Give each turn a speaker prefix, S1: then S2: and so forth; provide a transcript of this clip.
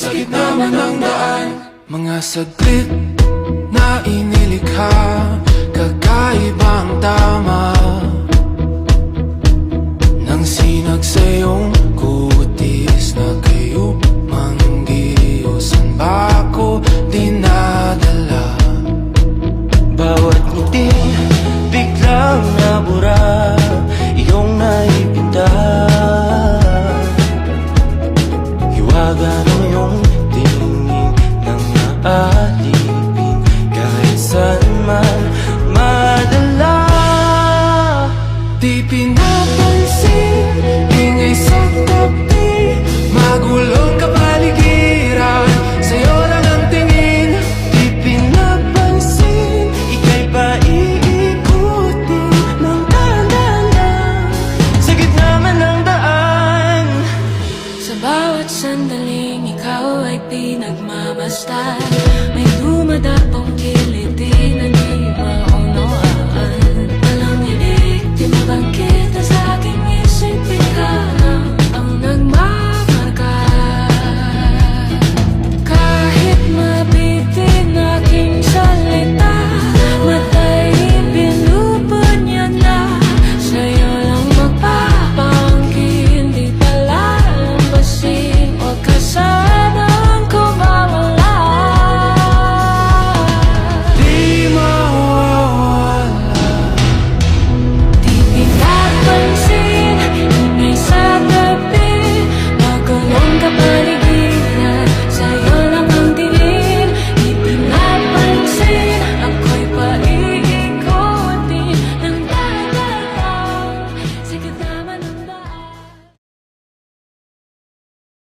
S1: sa gitna man ng daan. Mga saglit na inilikha, kakaibang tama nang sinag sa iyong kutis na kayo manggiyo. San ba ako dinadala?
S2: Bawat ngiti biglang nabura, iyong naipinta. Hiwaga ng iyong tingin nang naalipin, kahit saan man madala.
S1: Di pinapansin